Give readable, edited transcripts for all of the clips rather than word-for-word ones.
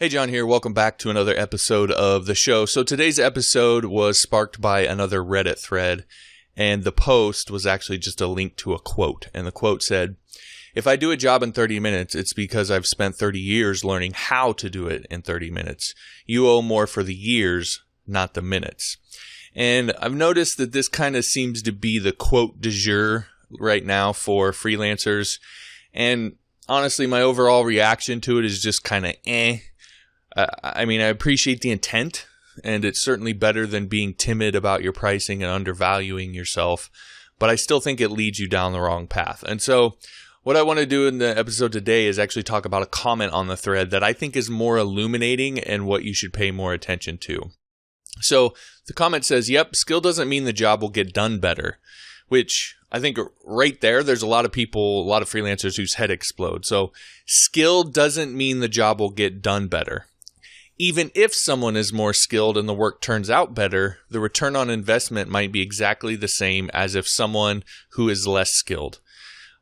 Hey, John here. Welcome back to another episode of the show. So today's episode was sparked by another Reddit thread, and the post was actually just a link to a quote. And the quote said, "If I do a job in 30 minutes, it's because I've spent 30 years learning how to do it in 30 minutes. You owe more for the years, not the minutes." And I've noticed that this kind of seems to be the quote du jour right now for freelancers. And honestly, my overall reaction to it is just kind of I appreciate the intent, and it's certainly better than being timid about your pricing and undervaluing yourself, but I still think it leads you down the wrong path. And so what I want to do in the episode today is actually talk about a comment on the thread that I think is more illuminating and what you should pay more attention to. So the comment says, "Yep, skill doesn't mean the job will get done better," which I think right there's a lot of people, a lot of freelancers whose head explodes. So skill doesn't mean the job will get done better. Even if someone is more skilled and the work turns out better, the return on investment might be exactly the same as if someone who is less skilled.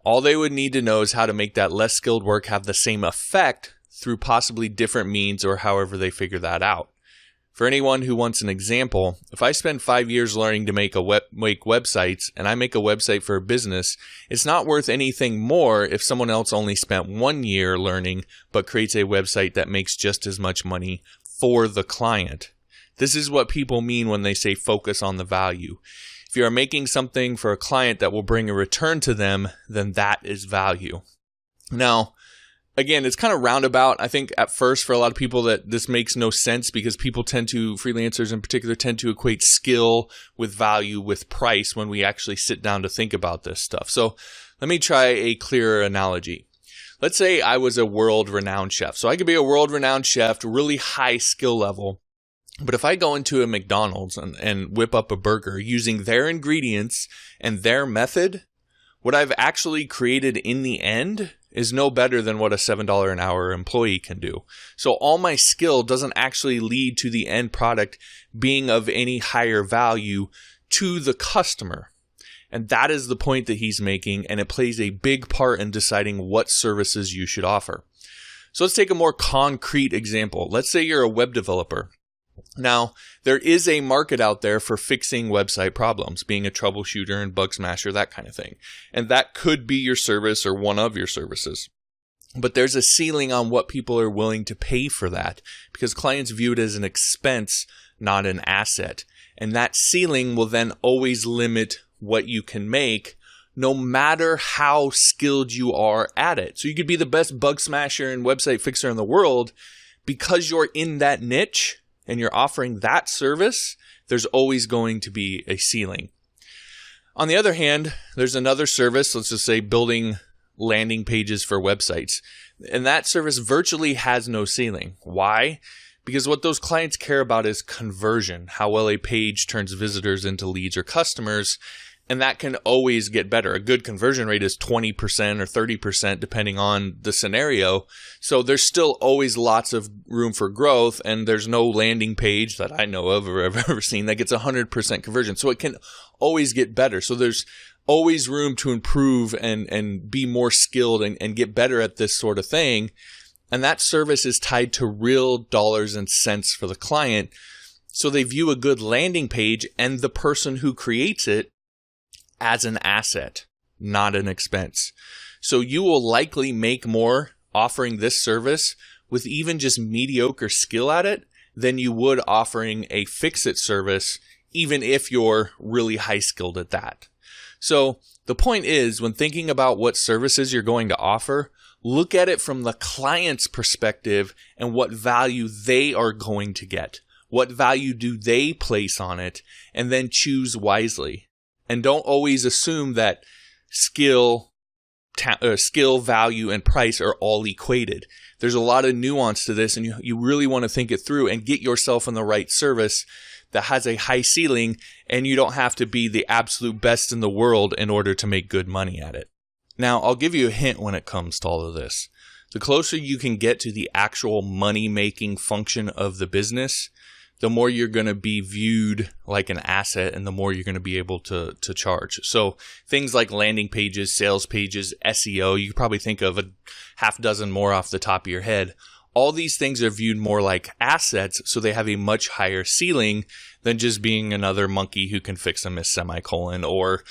All they would need to know is how to make that less skilled work have the same effect through possibly different means or however they figure that out. For anyone who wants an example, if I spend 5 years learning to make websites and I make a website for a business, it's not worth anything more if someone else only spent 1 year learning but creates a website that makes just as much money for the client. This is what people mean when they say focus on the value. If you are making something for a client that will bring a return to them, then that is value. Now, again, it's kind of roundabout. I think at first for a lot of people that this makes no sense because freelancers in particular tend to equate skill with value with price when we actually sit down to think about this stuff. So let me try a clearer analogy. Let's say I was a world-renowned chef. So I could be a world-renowned chef, really high skill level. But if I go into a McDonald's and whip up a burger using their ingredients and their method, what I've actually created in the end is no better than what a $7 an hour employee can do. So all my skill doesn't actually lead to the end product being of any higher value to the customer. And that is the point that he's making, and it plays a big part in deciding what services you should offer. So let's take a more concrete example. Let's say you're a web developer. Now, there is a market out there for fixing website problems, being a troubleshooter and bug smasher, that kind of thing. And that could be your service or one of your services. But there's a ceiling on what people are willing to pay for that because clients view it as an expense, not an asset. And that ceiling will then always limit what you can make no matter how skilled you are at it. So you could be the best bug smasher and website fixer in the world because you're in that niche and you're offering that service, there's always going to be a ceiling. On the other hand, there's another service, let's just say building landing pages for websites. And that service virtually has no ceiling. Why? Because what those clients care about is conversion, how well a page turns visitors into leads or customers. And that can always get better. A good conversion rate is 20% or 30% depending on the scenario. So there's still always lots of room for growth, and there's no landing page that I know of or have ever seen that gets 100% conversion. So it can always get better. So there's always room to improve and be more skilled and get better at this sort of thing. And that service is tied to real dollars and cents for the client. So they view a good landing page and the person who creates it as an asset, not an expense. So you will likely make more offering this service with even just mediocre skill at it than you would offering a fix-it service, even if you're really high skilled at that. So the point is, when thinking about what services you're going to offer, look at it from the client's perspective and what value they are going to get. What value do they place on it? And then choose wisely. And don't always assume that skill, value, and price are all equated. There's a lot of nuance to this, and you really want to think it through and get yourself in the right service that has a high ceiling, and you don't have to be the absolute best in the world in order to make good money at it. Now, I'll give you a hint when it comes to all of this. The closer you can get to the actual money-making function of the business, the more you're going to be viewed like an asset and the more you're going to be able to charge. So things like landing pages, sales pages, SEO, you could probably think of a half dozen more off the top of your head. all these things are viewed more like assets, so they have a much higher ceiling than just being another monkey who can fix a miss semicolon, or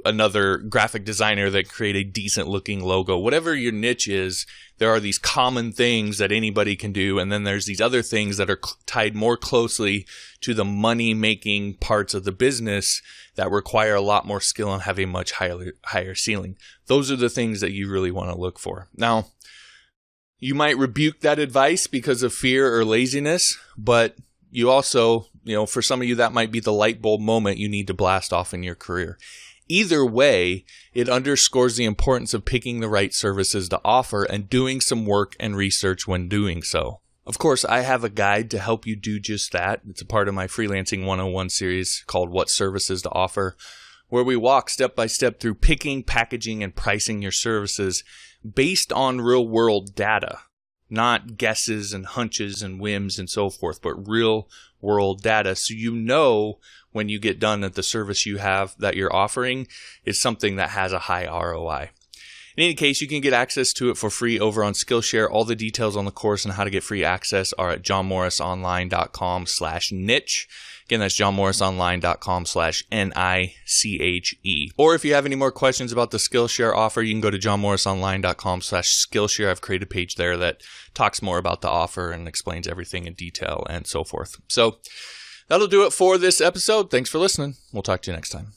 another graphic designer that create a decent looking logo. Whatever your niche is, there are these common things that anybody can do, and then there's these other things that are tied more closely to the money making parts of the business that require a lot more skill and have a much higher ceiling. Those are the things that you really want to look for. Now, you might rebuke that advice because of fear or laziness, but you also, for some of you, that might be the light bulb moment you need to blast off in your career. Either way, it underscores the importance of picking the right services to offer and doing some work and research when doing so. Of course, I have a guide to help you do just that. It's a part of my Freelancing 101 series called What Services to Offer, where we walk step by step through picking, packaging, and pricing your services based on real-world data, not guesses and hunches and whims and so forth, but real-world data. So when you get done that the service you have that you're offering is something that has a high ROI. In any case, you can get access to it for free over on Skillshare. All the details on the course and how to get free access are at johnmorrisonline.com/niche. Again, that's johnmorrisonline.com/NICHE. Or if you have any more questions about the Skillshare offer, you can go to johnmorrisonline.com/Skillshare. I've created a page there that talks more about the offer and explains everything in detail and so forth. So that'll do it for this episode. Thanks for listening. We'll talk to you next time.